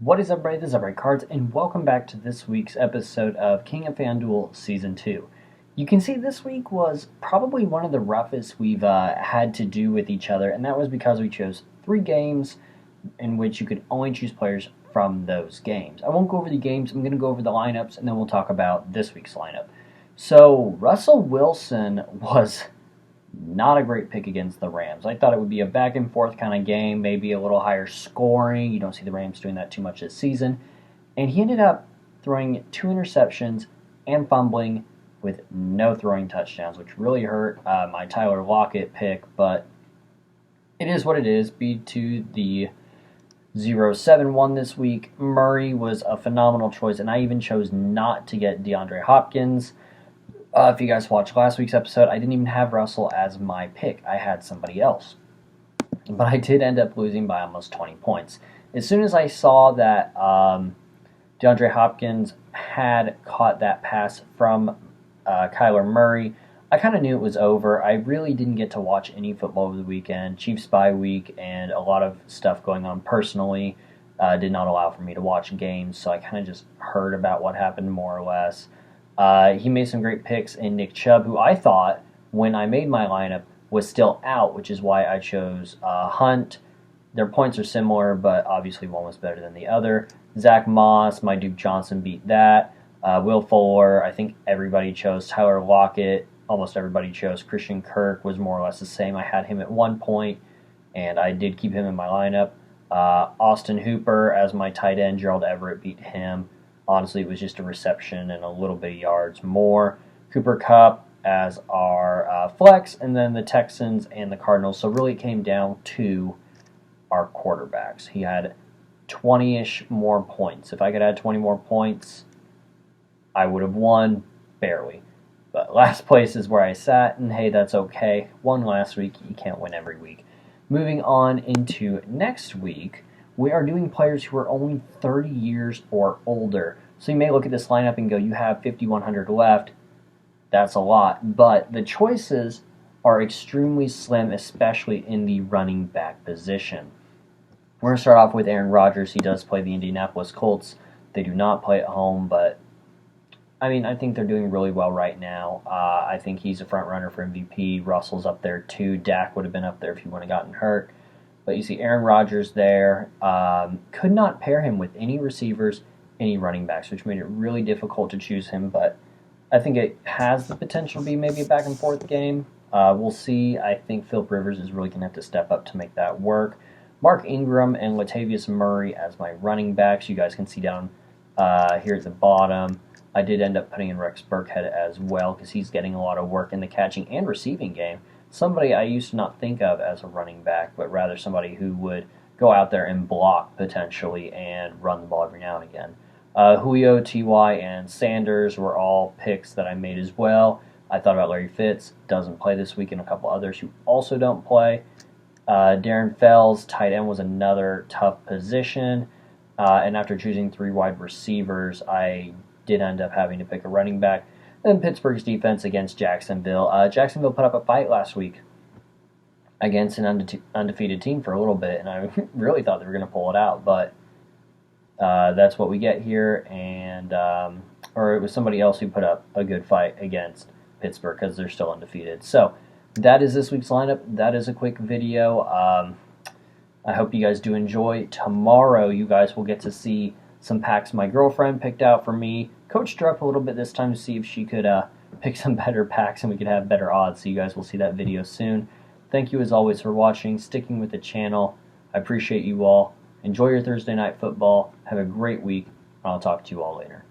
What is up, everybody? This is Upright Cards, and welcome back to this week's episode of King of FanDuel Season 2. You can see this week was probably one of the roughest we've had to do with each other, and that was because we chose 3 games in which you could only choose players from those games. I won't go over the games, I'm going to go over the lineups, and then we'll talk about this week's lineup. So, Russell Wilson was not a great pick against the Rams. I thought it would be a back and forth kind of game, maybe a little higher scoring. You don't see the Rams doing that too much this season. And he ended up throwing 2 interceptions and fumbling with no throwing touchdowns, which really hurt my Tyler Lockett pick, but it is what it is. Beat to the 0-7-1 this week. Murray was a phenomenal choice, and I even chose not to get DeAndre Hopkins. If you guys watched last week's episode, I didn't even have Russell as my pick. I had somebody else. But I did end up losing by almost 20 points. As soon as I saw that DeAndre Hopkins had caught that pass from Kyler Murray, I kind of knew it was over. I really didn't get to watch any football over the weekend. Chiefs bye week and a lot of stuff going on personally did not allow for me to watch games, so I kind of just heard about what happened more or less. He made some great picks in Nick Chubb, who I thought, when I made my lineup, was still out, which is why I chose Hunt. Their points are similar, but obviously one was better than the other. Zach Moss, my Duke Johnson beat that. Will Fuller, I think everybody chose Tyler Lockett. Almost everybody chose Christian Kirk, was more or less the same. I had him at one point, and I did keep him in my lineup. Austin Hooper as my tight end. Gerald Everett beat him. Honestly, it was just a reception and a little bit of yards more. Cooper Kupp as our flex, and then the Texans and the Cardinals. So really it came down to our quarterbacks. He had 20-ish more points. If I could add 20 more points, I would have won, barely. But last place is where I sat, and hey, that's okay. Won last week, you can't win every week. Moving on into next week, we are doing players who are only 30 years or older. So you may look at this lineup and go, you have 5,100 left. That's a lot. But the choices are extremely slim, especially in the running back position. We're going to start off with Aaron Rodgers. He does play the Indianapolis Colts. They do not play at home, but I think they're doing really well right now. I think he's a front runner for MVP. Russell's up there too. Dak would have been up there if he wouldn't have gotten hurt. But you see Aaron Rodgers there. Could not pair him with any receivers, any running backs, which made it really difficult to choose him. But I think it has the potential to be maybe a back and forth game. We'll see. I think Philip Rivers is really going to have to step up to make that work. Mark Ingram and Latavius Murray as my running backs. You guys can see down here at the bottom. I did end up putting in Rex Burkhead as well because he's getting a lot of work in the catching and receiving game. Somebody I used to not think of as a running back, but rather somebody who would go out there and block potentially and run the ball every now and again. Julio, T.Y., and Sanders were all picks that I made as well. I thought about Larry Fitz, doesn't play this week, and a couple others who also don't play. Darren Fells, tight end, was another tough position. And after choosing 3 wide receivers, I did end up having to pick a running back. And Pittsburgh's defense against Jacksonville. Jacksonville put up a fight last week against an undefeated team for a little bit, and I really thought they were going to pull it out, but that's what we get here. And or it was somebody else who put up a good fight against Pittsburgh because they're still undefeated. So that is this week's lineup. That is a quick video. I hope you guys do enjoy. Tomorrow you guys will get to see some packs my girlfriend picked out for me. Coached her up a little bit this time to see if she could pick some better packs and we could have better odds. So you guys will see that video soon. Thank you as always for watching, sticking with the channel. I appreciate you all. Enjoy your Thursday night football. Have a great week. I'll talk to you all later.